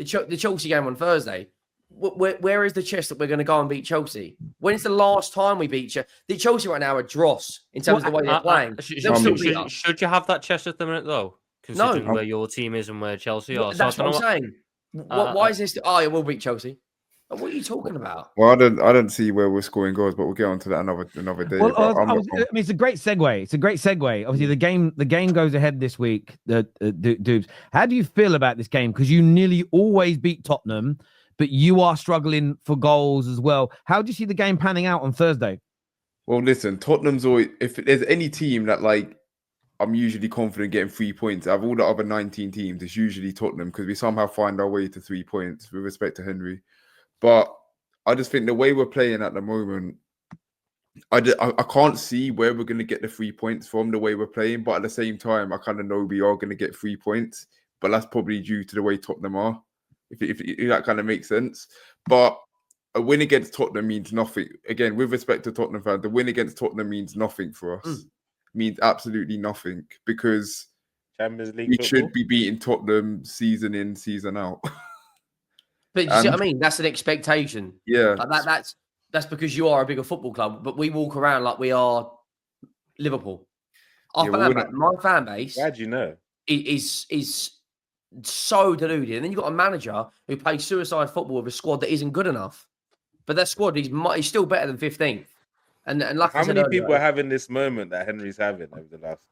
the Chelsea game on Thursday. Where is the chest that we're going to go and beat Chelsea? When's the last time we beat Chelsea? The Chelsea right now are dross in terms of the way they're playing. Should you have that chest at the minute, though? Considering where your team is and where Chelsea are. That's what I'm saying. Why is this? Oh, yeah, we'll beat Chelsea. What are you talking about? Well, I don't see where we're scoring goals, but we'll get onto that another day. Well, it's a great segue. It's a great segue. Obviously, the game goes ahead this week. The Dubes. How do you feel about this game? Because you nearly always beat Tottenham, but you are struggling for goals as well. How do you see the game panning out on Thursday? Well, listen, Tottenham's always, if there's any team that I'm usually confident getting 3 points. Out of all the other 19 teams, it's usually Tottenham because we somehow find our way to 3 points with respect to Henry. But I just think the way we're playing at the moment, I can't see where we're going to get the 3 points from the way we're playing. But at the same time, I kind of know we are going to get 3 points. But that's probably due to the way Tottenham are, if that kind of makes sense. But a win against Tottenham means nothing. Again, with respect to Tottenham fans, the win against Tottenham means nothing for us. Means absolutely nothing because Champions League we football should be beating Tottenham season in, season out. But you see what I mean? That's an expectation. Yeah. That's because you are a bigger football club, but we walk around like we are Liverpool. My fan base. Glad you know. Is so deluded. And then you've got a manager who plays suicide football with a squad that isn't good enough. But that squad is still better than 15th. And like how many people are having this moment that Henry's having over the last?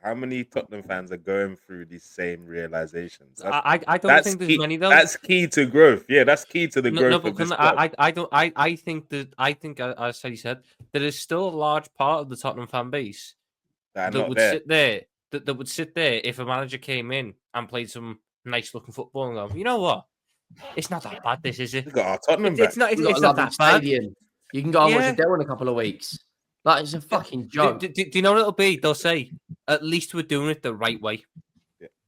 How many Tottenham fans are going through these same realizations? I don't think there's many though. That's key to growth. Yeah, that's key to the growth of this club. I think as Sadie said, there is still a large part of the Tottenham fan base that would sit there. That would sit there if a manager came in and played some nice looking football and go, you know what? It's not that bad. This is it. It's not that bad. You can go and watch Adele in a couple of weeks. Like, it's a fucking joke. Do you know what it'll be? They'll say, at least we're doing it the right way.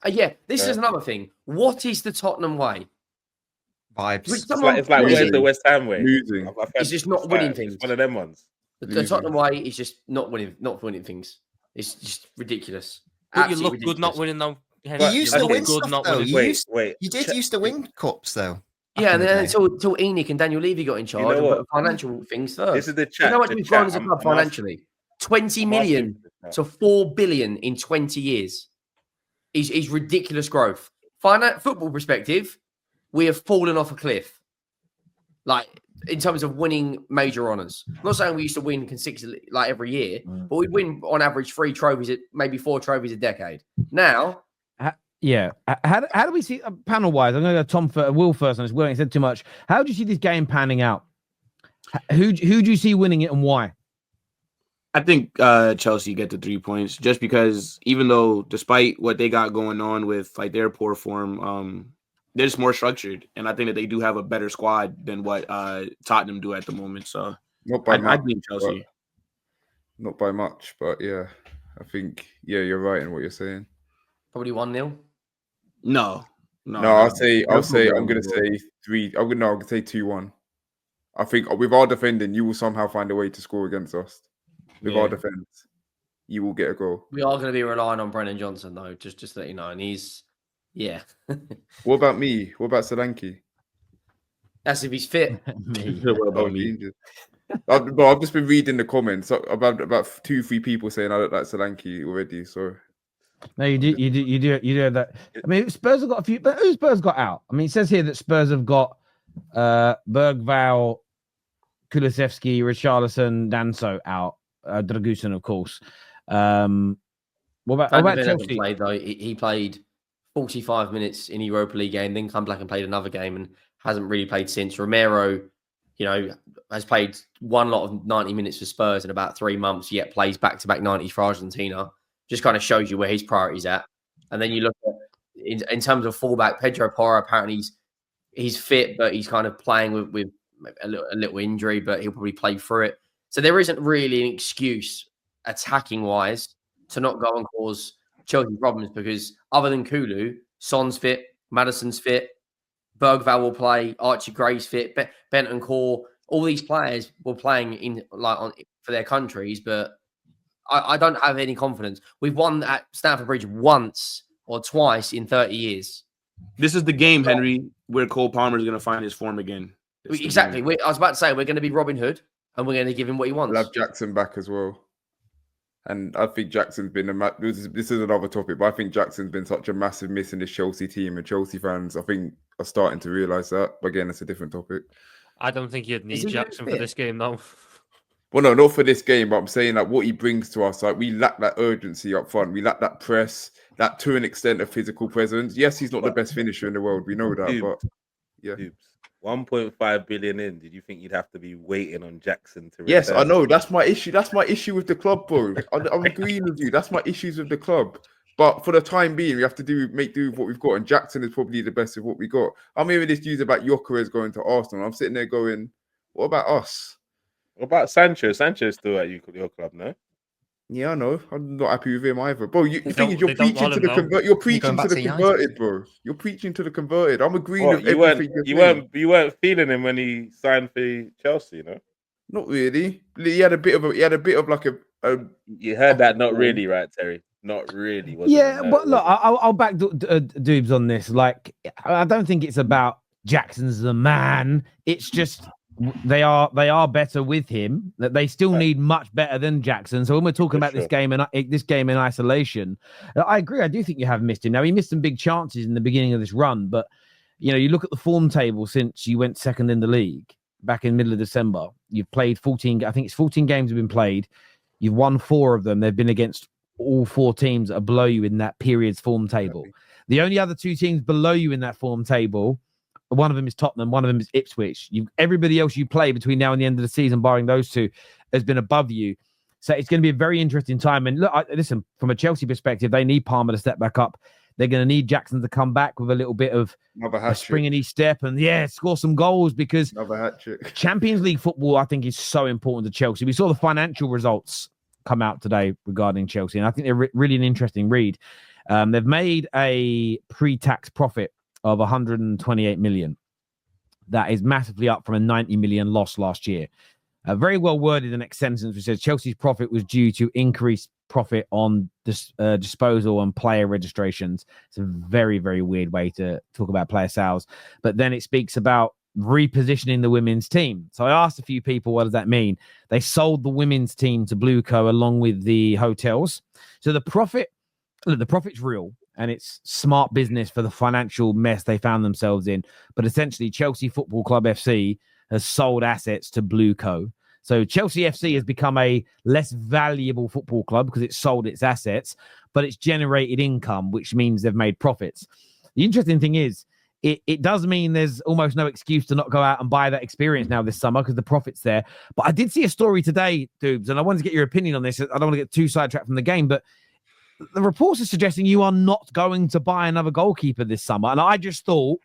This is another thing. What is the Tottenham way? Vibes. It's like where's the West Ham way? Losing. It's just not winning things. It's one of them ones. The Tottenham way is just not winning things. It's just ridiculous. But you look ridiculous. Good not winning though. You used to win stuff, though. You did used to win cups, though. Yeah, and then until Enoch and Daniel Levy got in charge and put financial things first. This is the chat. You know what we've grown as a club financially? 20 million to 4 billion in 20 years is ridiculous growth. Football perspective, we have fallen off a cliff. Like, in terms of winning major honours. I'm not saying we used to win consistently, like every year, but we'd win on average 3 trophies, maybe 4 trophies a decade. Now... Yeah. How do we see panel-wise? I'm going to go to Will first on this. Will ain't said too much. How do you see this game panning out? Who do you see winning it and why? I think Chelsea get the 3 points just because even though despite what they got going on with like their poor form, they're just more structured. And I think that they do have a better squad than what Tottenham do at the moment. So not by much, I think Chelsea. Not by much, but yeah, I think, you're right in what you're saying. Probably 1-0. No. I'll say I'm gonna say 3. I'm gonna say 2-1. I think with our defending, you will somehow find a way to score against us. With our defense, you will get a goal. We are going to be relying on Brennan Johnson though, just to let you know, and he's What about me? What about Solanke? That's if he's fit. What about me? I've just been reading the comments about 2-3 people saying I look like Solanke already. So. No, you do that. I mean, Spurs have got a few, but who Spurs got out? I mean, it says here that Spurs have got Bergvall, Kulusevski, Richarlison, Danso out, Dragusin, of course. What about Chelsea? Played, though. He played 45 minutes in Europa League game, then come back and played another game and hasn't really played since. Romero, has played one lot of 90 minutes for Spurs in about 3 months, yet plays back-to-back 90s for Argentina. Just kind of shows you where his priority's at. And then you look at, in terms of fullback, Pedro Porro, apparently he's fit, but he's kind of playing with a little injury, but he'll probably play through it. So there isn't really an excuse, attacking-wise, to not go and cause Chelsea problems because other than Kulu, Son's fit, Maddison's fit, Bergvall will play, Archie Gray's fit, Bentancur, all these players were playing for their countries, but I don't have any confidence. We've won at Stamford Bridge once or twice in 30 years. This is the game, Henry, where Cole Palmer is going to find his form again. Exactly. I was about to say we're going to be Robin Hood, and we're going to give him what he wants. We'll have Jackson back as well. And I think Jackson's been this is another topic, but I think Jackson's been such a massive miss in this Chelsea team, and Chelsea fans, I think, are starting to realise that. But again, it's a different topic. I don't think you'd need Jackson for this game, though. Well, no, not for this game, but I'm saying like what he brings to us. Like we lack that urgency up front. We lack that press, that to an extent of physical presence. Yes, he's not the best finisher in the world. We know that, but yeah. 1.5 billion in. Did you think you'd have to be waiting on Jackson to return? Yes, I know. That's my issue. That's my issue with the club, bro. I'm agreeing with you. That's my issues with the club. But for the time being, we have to make do with what we've got. And Jackson is probably the best of what we got. I'm hearing this news about Gyökeres going to Arsenal. I'm sitting there going, what about us? What about Sancho? Sancho's still at your club, no? Yeah, I know. I'm not happy with him either. Bro, the thing is, you're preaching to the converted. You're preaching to the converted, bro. You're preaching to the converted. I'm agreeing with everything you weren't feeling him when he signed for Chelsea, no? Not really. He had a bit of like a You heard that? Not really, right, Terry? Not really. But look, I'll back Doobs on this. Like, I don't think it's about Jackson's the man. It's just they are better with him. That they still need much better than Jackson. So when we're talking about this game in isolation, I agree. I do think you have missed him. Now he missed some big chances in the beginning of this run, but you look at the form table since you went second in the league back in the middle of December. You've played 14. I think it's 14 games have been played. You've won 4 of them. They've been against all 4 teams that are below you in that period's form table. The only other 2 teams below you in that form table, one of them is Tottenham, one of them is Ipswich. Everybody else you play between now and the end of the season, barring those 2, has been above you. So it's going to be a very interesting time. And look, listen, from a Chelsea perspective, they need Palmer to step back up. They're going to need Jackson to come back with a little bit of a spring in each step and, score some goals because Champions League football, I think, is so important to Chelsea. We saw the financial results come out today regarding Chelsea, and I think they're really an interesting read. They've made a pre-tax profit of 128 million. That is massively up from a 90 million loss last year. Very well worded the next sentence, which says Chelsea's profit was due to increased profit on disposal and player registrations. It's a very, very weird way to talk about player sales. But then it speaks about repositioning the women's team. So I asked a few people, what does that mean? They sold the women's team to Blueco along with the hotels. So the profit's real. And it's smart business for the financial mess they found themselves in. But essentially, Chelsea Football Club FC has sold assets to Blueco. So Chelsea FC has become a less valuable football club because it's sold its assets, but it's generated income, which means they've made profits. The interesting thing is, it does mean there's almost no excuse to not go out and buy that experience now this summer because the profit's there. But I did see a story today, Doobs, and I wanted to get your opinion on this. I don't want to get too sidetracked from the game, but the reports are suggesting you are not going to buy another goalkeeper this summer. And I just thought,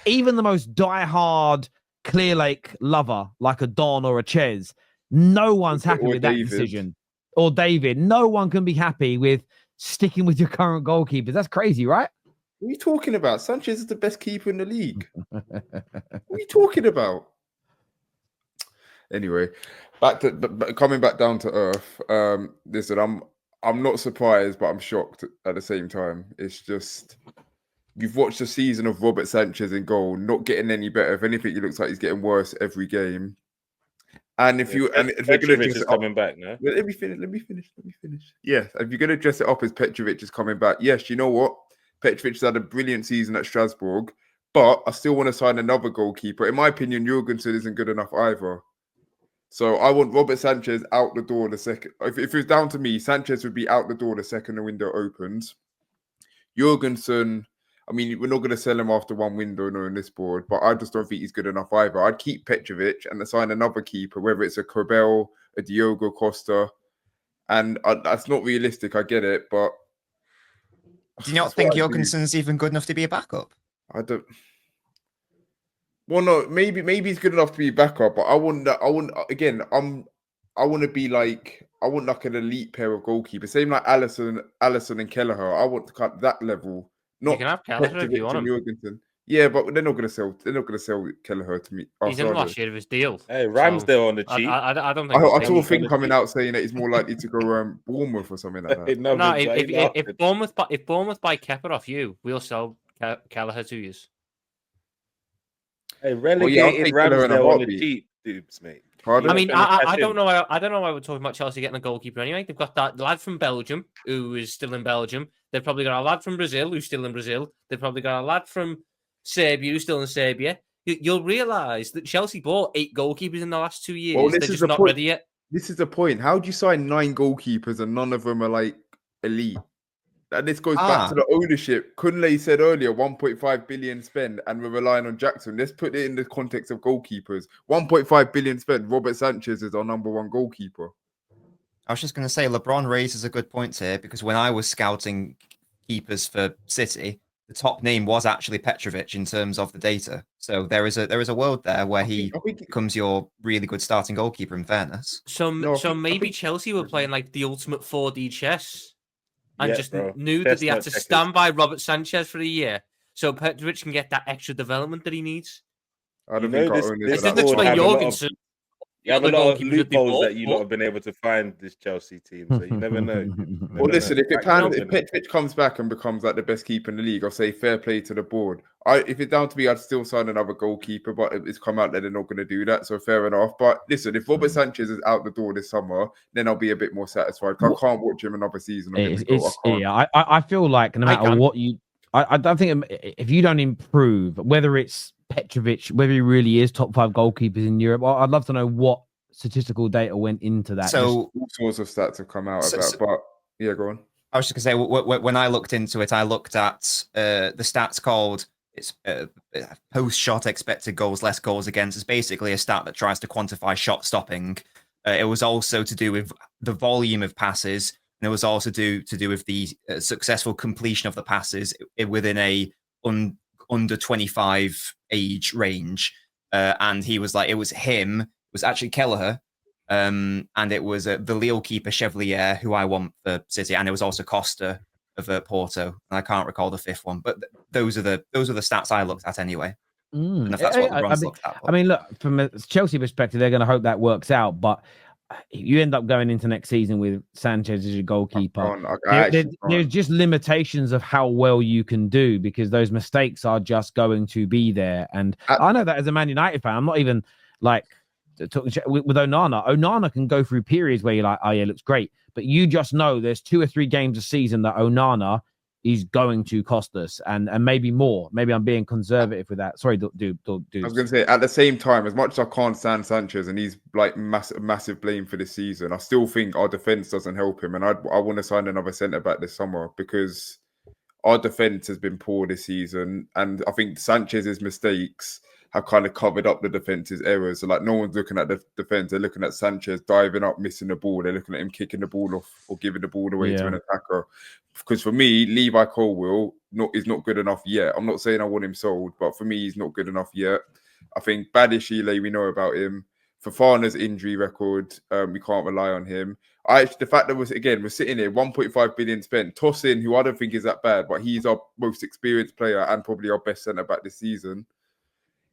even the most diehard Clear Lake lover, like a Don or a Ches, no one's happy with that decision. Or David, no one can be happy with sticking with your current goalkeepers. That's crazy, right? What are you talking about? Sanchez is the best keeper in the league. What are you talking about? Anyway, coming back down to earth. Listen, I'm not surprised, but I'm shocked at the same time. It's just, you've watched a season of Robert Sanchez in goal, not getting any better. If anything, it looks like he's getting worse every game. And if we're going to dress it coming back, no? Let me finish. Yeah, if you're going to dress it up as Petrovic is coming back, yes, you know what? Petrovic has had a brilliant season at Strasbourg, but I still want to sign another goalkeeper. In my opinion, Jurgensen isn't good enough either. So I want Robert Sanchez out the door the second. If it was down to me, Sanchez would be out the door the second the window opens. Jurgensen, I mean, we're not going to sell him after one window, no, on this board, but I just don't think he's good enough either. I'd keep Petrovic and assign another keeper, whether it's a Corbell, a Diogo Costa, and that's not realistic. I get it, but do you not think Jurgensen's even good enough to be a backup? I don't. Well, no, maybe he's good enough to be backup, but I want to be like, I want like an elite pair of goalkeepers, same like Alisson and Kelleher. I want to cut that level. Not you can have Kelleher if you want him. Jurgensen. Yeah, but they're not going to sell Kelleher to me. He's in the last year of his deal. Hey, Ramsdale on the cheap. I don't think. I saw a thing coming out saying that he's more likely to go Bournemouth or something like that. No, if Bournemouth buy Kepa off you, we'll sell Kelleher 2 years. Hey, I'll relegated take Kelleher in a Ramsdale on the heartbeat. cheap, dudes, mate. Pardon? I mean, I don't know. I don't know why we're talking about Chelsea getting a goalkeeper anyway. They've got that lad from Belgium who is still in Belgium. They've probably got a lad from Brazil who's still in Brazil. They've probably got a lad from Serbia who's still in Serbia. You'll realise that Chelsea bought 8 goalkeepers in the last 2 years. Well, They're just not ready yet. This is the point. How do you sign 9 goalkeepers and none of them are like elite? And this goes back to the ownership. Kunle said earlier, 1.5 billion spent, and we're relying on Jackson. Let's put it in the context of goalkeepers. 1.5 billion spent. Robert Sanchez is our number 1 goalkeeper. I was just going to say, LeBron raises a good point here, because when I was scouting keepers for City, the top name was actually Petrovic in terms of the data. So there is a world there where he becomes your really good starting goalkeeper. In fairness, so maybe Chelsea were playing like the ultimate 4D chess, and knew that they had to stand by Robert Sanchez for a year, so Petrovic can get that extra development that he needs. I don't think this doesn't explain Jorgensen. You have a lot of loopholes that you not have been able to find this Chelsea team, so you never know. Well, listen, if Petrovic comes back and becomes like the best keeper in the league, I'll say fair play to the board. If it's down to me, I'd still sign another goalkeeper, but it's come out that they're not going to do that, so fair enough. But listen, if Robert Sanchez is out the door this summer, then I'll be a bit more satisfied. I can't watch him another season. I feel like no matter what you, I don't think if you don't improve, whether it's Petrovic, whether he really is top 5 goalkeepers in Europe, I'd love to know what statistical data went into that. So all sorts of stats have come out about, but yeah, go on. I was just gonna say, when I looked into it, I looked at the stats called post-shot expected goals, less goals against. It's basically a stat that tries to quantify shot stopping. It was also to do with the volume of passes, and it was also to do with the successful completion of the passes within a under 25 age range. And he was like, it was him. It was actually Kelleher. And it was the Lille keeper Chevalier, who I want for City, and it was also Costa of Porto. And I can't recall the 5th one, but those are the stats I looked at anyway. And if that's what LeBron's looked at. I mean, look, from a Chelsea perspective, they're going to hope that works out, but you end up going into next season with Sanchez as your goalkeeper. There's just limitations of how well you can do, because those mistakes are just going to be there. And I know that as a Man United fan, I'm not even like talking with Onana. Onana can go through periods where you're like, oh yeah, looks great, but you just know there's 2 or 3 games a season that Onana is going to cost us, and maybe more. Maybe I'm being conservative with that. Sorry, dude. I was going to say, at the same time, as much as I can't stand Sanchez and he's like massive blame for this season, I still think our defense doesn't help him, and I want to sign another centre back this summer, because our defense has been poor this season, and I think Sanchez's mistakes have kind of covered up the defense's errors. So like, no one's looking at the defense; they're looking at Sanchez diving up, missing the ball. They're looking at him kicking the ball off or giving the ball away to an attacker. Because for me, Levi Colwill is not good enough yet. I'm not saying I want him sold, but for me, he's not good enough yet. I think Badishile, we know about him. Fofana's injury record, we can't rely on him. The fact that we're sitting here, 1.5 billion spent. Tosin, who I don't think is that bad, but he's our most experienced player and probably our best centre back this season.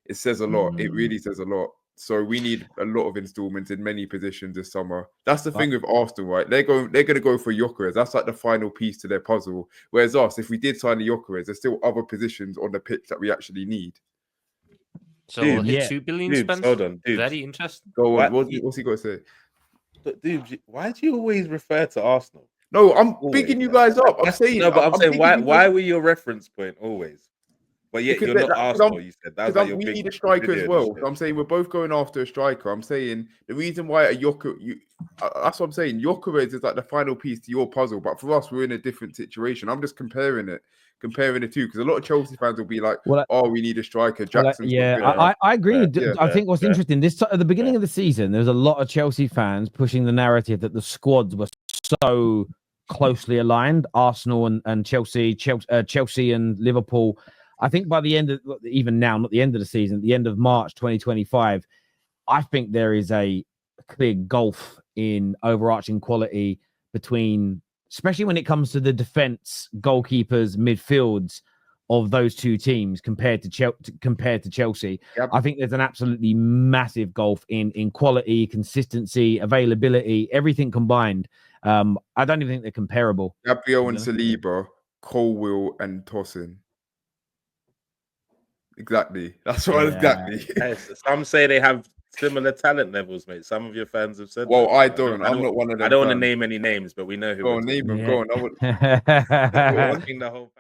It says a lot. It really says a lot. So we need a lot of installments in many positions this summer. That's the thing with Arsenal, right? They're going to go for Gyökeres. That's like the final piece to their puzzle. Whereas us, if we did sign the Gyökeres, there's still other positions on the pitch that we actually need. So dude, 2 billion spent. Hold on, dude. Very interesting. Go on. What's he got to say? Dude, why do you always refer to Arsenal? No, I'm bigging you guys up. I'm saying why were your reference point always? But yet you're not Arsenal, you said. We need a striker as well. So I'm saying we're both going after a striker. I'm saying the reason why that's what I'm saying. Gyökeres is like the final piece to your puzzle. But for us, we're in a different situation. I'm just comparing the two, because a lot of Chelsea fans will be like, we need a striker. Jackson's I agree. I think what's interesting, at the beginning of the season, there's a lot of Chelsea fans pushing the narrative that the squads were so closely aligned, Arsenal and Chelsea and Liverpool. I think by the end of, even now, not the end of the season, the end of March 2025, I think there is a clear gulf in overarching quality between, especially when it comes to the defense, goalkeepers, midfields of those two teams compared to Chelsea. Yep. I think there's an absolutely massive gulf in quality, consistency, availability, everything combined. I don't even think they're comparable. Gabriel and Saliba, Colwill and Tosin. Exactly. That's what exactly. Yes, some say they have similar talent levels, mate. Some of your fans have said. Well, that. I don't. I'm not one of them. I don't want to name any names, but we know who. Go on, name them. Go on. I would. Yeah. The whole